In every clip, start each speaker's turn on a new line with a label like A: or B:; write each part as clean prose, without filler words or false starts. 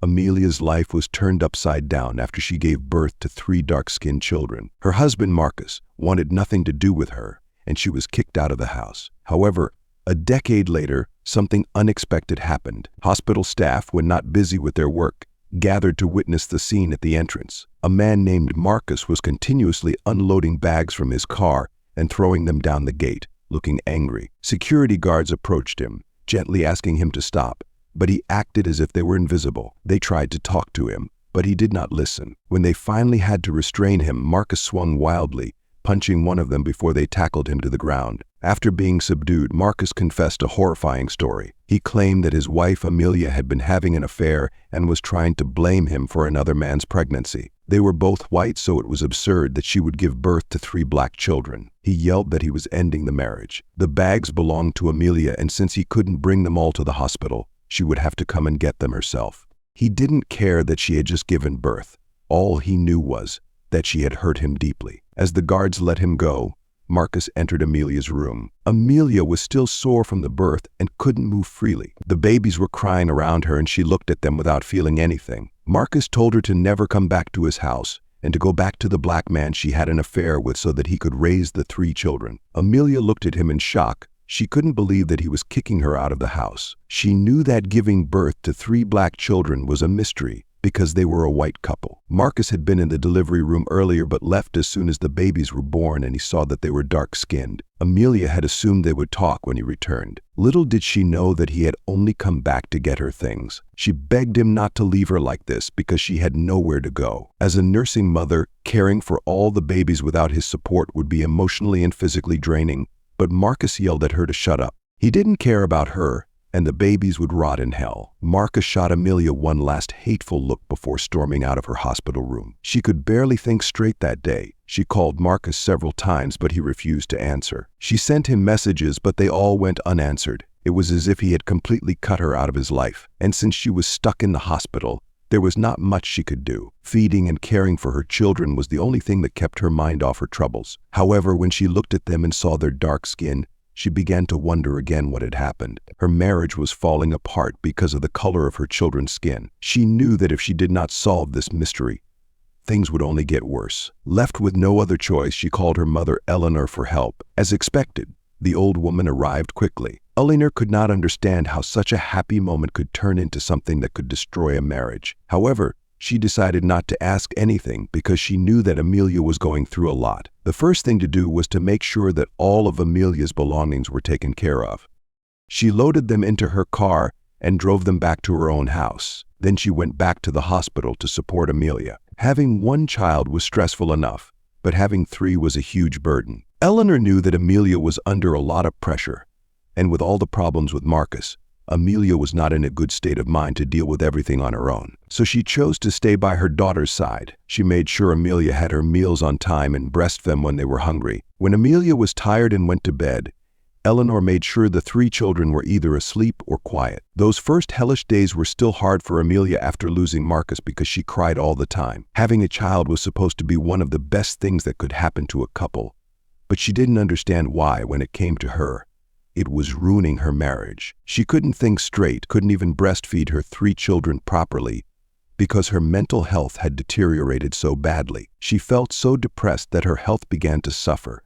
A: Amelia's life was turned upside down after she gave birth to 3 dark-skinned children. Her husband, Marcus, wanted nothing to do with her, and she was kicked out of the house. However, a decade later, something unexpected happened. Hospital staff, when not busy with their work, gathered to witness the scene at the entrance. A man named Marcus was continuously unloading bags from his car and throwing them down the gate, looking angry. Security guards approached him, gently asking him to stop, but he acted as if they were invisible. They tried to talk to him, but he did not listen. When they finally had to restrain him, Marcus swung wildly, punching one of them before they tackled him to the ground. After being subdued, Marcus confessed a horrifying story. He claimed that his wife Amelia had been having an affair and was trying to blame him for another man's pregnancy. They were both white, so it was absurd that she would give birth to 3 black children. He yelled that he was ending the marriage. The bags belonged to Amelia, and since he couldn't bring them all to the hospital, she would have to come and get them herself. He didn't care that she had just given birth. All he knew was that she had hurt him deeply. As the guards let him go, Marcus entered Amelia's room. Amelia was still sore from the birth and couldn't move freely. The babies were crying around her, and she looked at them without feeling anything. Marcus told her to never come back to his house and to go back to the black man she had an affair with so that he could raise the 3 children. Amelia looked at him in shock. She couldn't believe that he was kicking her out of the house. She knew that giving birth to 3 black children was a mystery because they were a white couple. Marcus had been in the delivery room earlier but left as soon as the babies were born, and he saw that they were dark-skinned. Amelia had assumed they would talk when he returned. Little did she know that he had only come back to get her things. She begged him not to leave her like this because she had nowhere to go. As a nursing mother, caring for all the babies without his support would be emotionally and physically draining, but Marcus yelled at her to shut up. He didn't care about her, and the babies would rot in hell. Marcus shot Amelia one last hateful look before storming out of her hospital room. She could barely think straight that day. She called Marcus several times, but he refused to answer. She sent him messages, but they all went unanswered. It was as if he had completely cut her out of his life. And since she was stuck in the hospital, there was not much she could do. Feeding and caring for her children was the only thing that kept her mind off her troubles. However, when she looked at them and saw their dark skin, she began to wonder again what had happened. Her marriage was falling apart because of the color of her children's skin. She knew that if she did not solve this mystery, things would only get worse. Left with no other choice, she called her mother Eleanor for help. As expected, the old woman arrived quickly. Eleanor could not understand how such a happy moment could turn into something that could destroy a marriage. However, she decided not to ask anything because she knew that Amelia was going through a lot. The first thing to do was to make sure that all of Amelia's belongings were taken care of. She loaded them into her car and drove them back to her own house. Then she went back to the hospital to support Amelia. Having 1 child was stressful enough, but having 3 was a huge burden. Eleanor knew that Amelia was under a lot of pressure, and with all the problems with Marcus, Amelia was not in a good state of mind to deal with everything on her own. So she chose to stay by her daughter's side. She made sure Amelia had her meals on time and breastfed them when they were hungry. When Amelia was tired and went to bed, Eleanor made sure the 3 children were either asleep or quiet. Those first hellish days were still hard for Amelia after losing Marcus because she cried all the time. Having a child was supposed to be one of the best things that could happen to a couple, but she didn't understand why when it came to her. It was ruining her marriage. She couldn't think straight, couldn't even breastfeed her 3 children properly because her mental health had deteriorated so badly. She felt so depressed that her health began to suffer.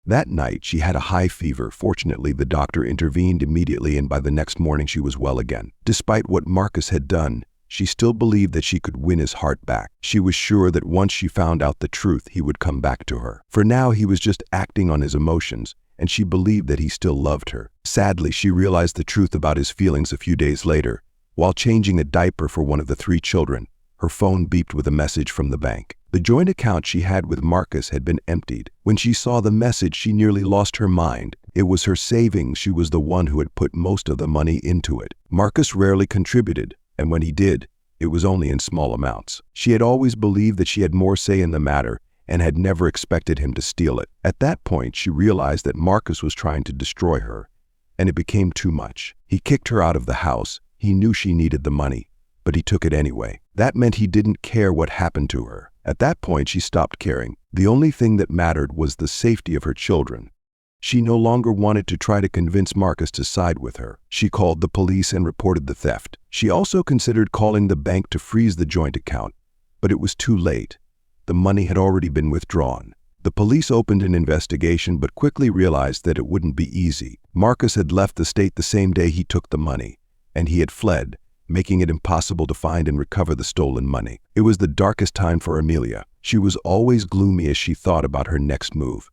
A: That night, she had a high fever. Fortunately, the doctor intervened immediately, and by the next morning she was well again. Despite what Marcus had done, she still believed that she could win his heart back. She was sure that once she found out the truth, he would come back to her. For now, he was just acting on his emotions, and she believed that he still loved her. Sadly, she realized the truth about his feelings a few days later. While changing a diaper for one of the 3 children, her phone beeped with a message from the bank. The joint account she had with Marcus had been emptied. When she saw the message, she nearly lost her mind. It was her savings. She was the one who had put most of the money into it. Marcus rarely contributed, and when he did, it was only in small amounts. She had always believed that she had more say in the matter and had never expected him to steal it. At that point, she realized that Marcus was trying to destroy her, and it became too much. He kicked her out of the house. He knew she needed the money, but he took it anyway. That meant he didn't care what happened to her. At that point, she stopped caring. The only thing that mattered was the safety of her children. She no longer wanted to try to convince Marcus to side with her. She called the police and reported the theft. She also considered calling the bank to freeze the joint account, but it was too late. The money had already been withdrawn. The police opened an investigation but quickly realized that it wouldn't be easy. Marcus had left the state the same day he took the money, and he had fled, making it impossible to find and recover the stolen money. It was the darkest time for Amelia. She was always gloomy as she thought about her next move.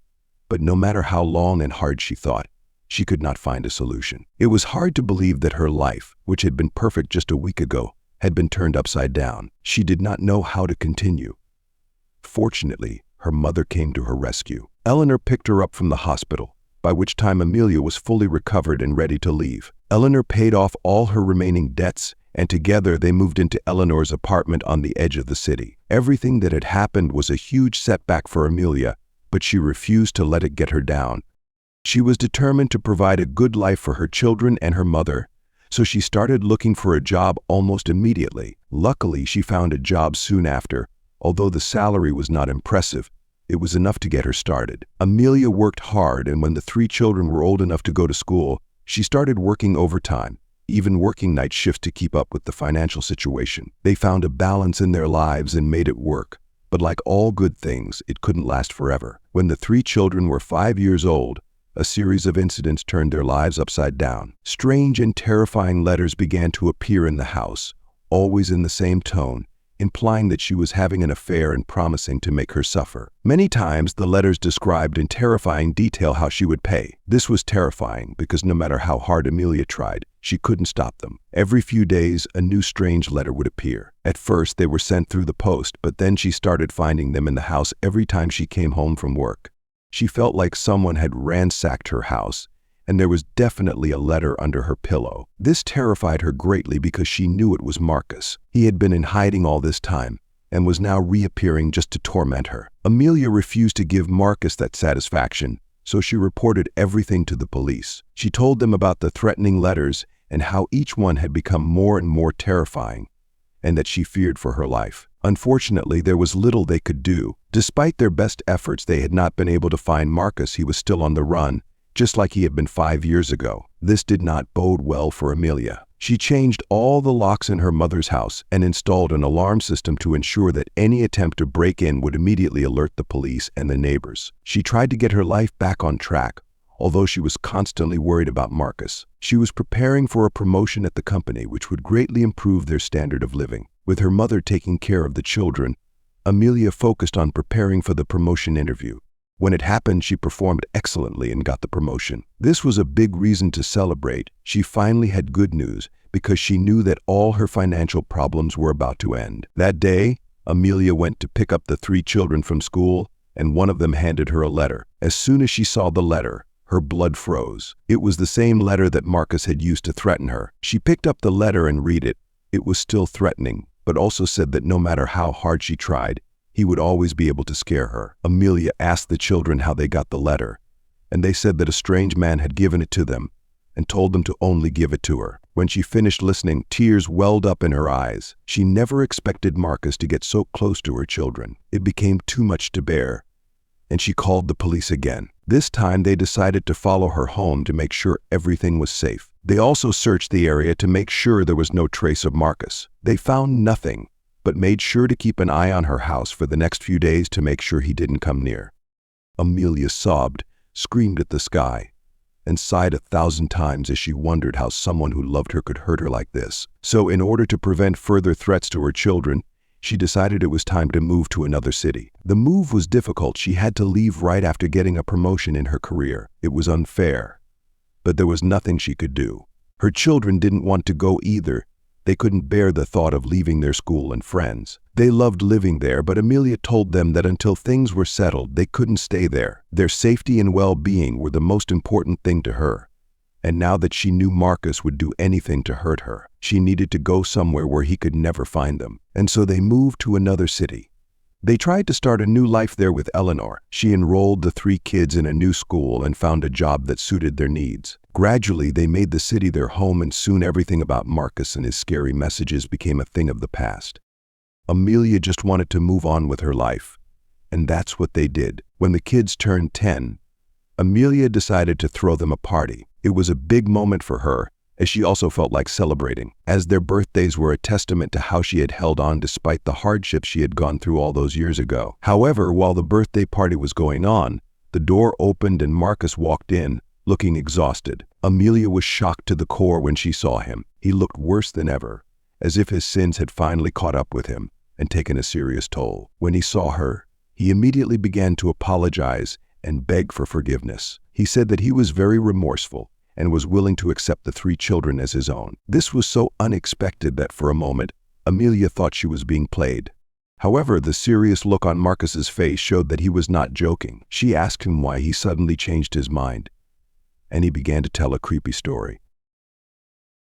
A: But no matter how long and hard she thought, she could not find a solution. It was hard to believe that her life, which had been perfect just a week ago, had been turned upside down. She did not know how to continue. Fortunately, her mother came to her rescue. Eleanor picked her up from the hospital, by which time Amelia was fully recovered and ready to leave. Eleanor paid off all her remaining debts, and together they moved into Eleanor's apartment on the edge of the city. Everything that had happened was a huge setback for Amelia, but she refused to let it get her down. She was determined to provide a good life for her children and her mother, so she started looking for a job almost immediately. Luckily, she found a job soon after. Although the salary was not impressive, it was enough to get her started. Amelia worked hard, and when the 3 children were old enough to go to school, she started working overtime, even working night shifts to keep up with the financial situation. They found a balance in their lives and made it work. But like all good things, it couldn't last forever. When the 3 children were 5 years old, a series of incidents turned their lives upside down. Strange and terrifying letters began to appear in the house, always in the same tone, implying that she was having an affair and promising to make her suffer. Many times, the letters described in terrifying detail how she would pay. This was terrifying because no matter how hard Amelia tried, she couldn't stop them. Every few days, a new strange letter would appear. At first, they were sent through the post, but then she started finding them in the house every time she came home from work. She felt like someone had ransacked her house, and there was definitely a letter under her pillow. This terrified her greatly because she knew it was Marcus. He had been in hiding all this time and was now reappearing just to torment her. Amelia refused to give Marcus that satisfaction, so she reported everything to the police. She told them about the threatening letters and how each one had become more and more terrifying, and that she feared for her life. Unfortunately, there was little they could do. Despite their best efforts, they had not been able to find Marcus. He was still on the run, just like he had been 5 years ago. This did not bode well for Amelia. She changed all the locks in her mother's house and installed an alarm system to ensure that any attempt to break in would immediately alert the police and the neighbors. She tried to get her life back on track, although she was constantly worried about Marcus. She was preparing for a promotion at the company, which would greatly improve their standard of living. With her mother taking care of the children, Amelia focused on preparing for the promotion interview. When it happened, she performed excellently and got the promotion. This was a big reason to celebrate. She finally had good news because she knew that all her financial problems were about to end. That day, Amelia went to pick up the 3 children from school, and one of them handed her a letter. As soon as she saw the letter, her blood froze. It was the same letter that Marcus had used to threaten her. She picked up the letter and read it. It was still threatening, but also said that no matter how hard she tried, he would always be able to scare her. Amelia asked the children how they got the letter, and they said that a strange man had given it to them and told them to only give it to her. When she finished listening, tears welled up in her eyes. She never expected Marcus to get so close to her children. It became too much to bear, and she called the police again. This time, they decided to follow her home to make sure everything was safe. They also searched the area to make sure there was no trace of Marcus. They found nothing, but made sure to keep an eye on her house for the next few days to make sure he didn't come near. Amelia sobbed, screamed at the sky, and sighed 1,000 times as she wondered how someone who loved her could hurt her like this. So in order to prevent further threats to her children, she decided it was time to move to another city. The move was difficult. She had to leave right after getting a promotion in her career. It was unfair, but there was nothing she could do. Her children didn't want to go either. They couldn't bear the thought of leaving their school and friends. They loved living there, but Amelia told them that until things were settled, they couldn't stay there. Their safety and well-being were the most important thing to her. And now that she knew Marcus would do anything to hurt her, she needed to go somewhere where he could never find them. And so they moved to another city. They tried to start a new life there with Eleanor. She enrolled the 3 kids in a new school and found a job that suited their needs. Gradually, they made the city their home, and soon everything about Marcus and his scary messages became a thing of the past. Amelia just wanted to move on with her life, and that's what they did. When the kids turned 10, Amelia decided to throw them a party. It was a big moment for her, as she also felt like celebrating, as their birthdays were a testament to how she had held on despite the hardships she had gone through all those years ago. However, while the birthday party was going on, the door opened and Marcus walked in, looking exhausted. Amelia was shocked to the core when she saw him. He looked worse than ever, as if his sins had finally caught up with him and taken a serious toll. When he saw her, he immediately began to apologize and beg for forgiveness. He said that he was very remorseful and was willing to accept the 3 children as his own. This was so unexpected that for a moment, Amelia thought she was being played. However, the serious look on Marcus's face showed that he was not joking. She asked him why he suddenly changed his mind, and he began to tell a creepy story.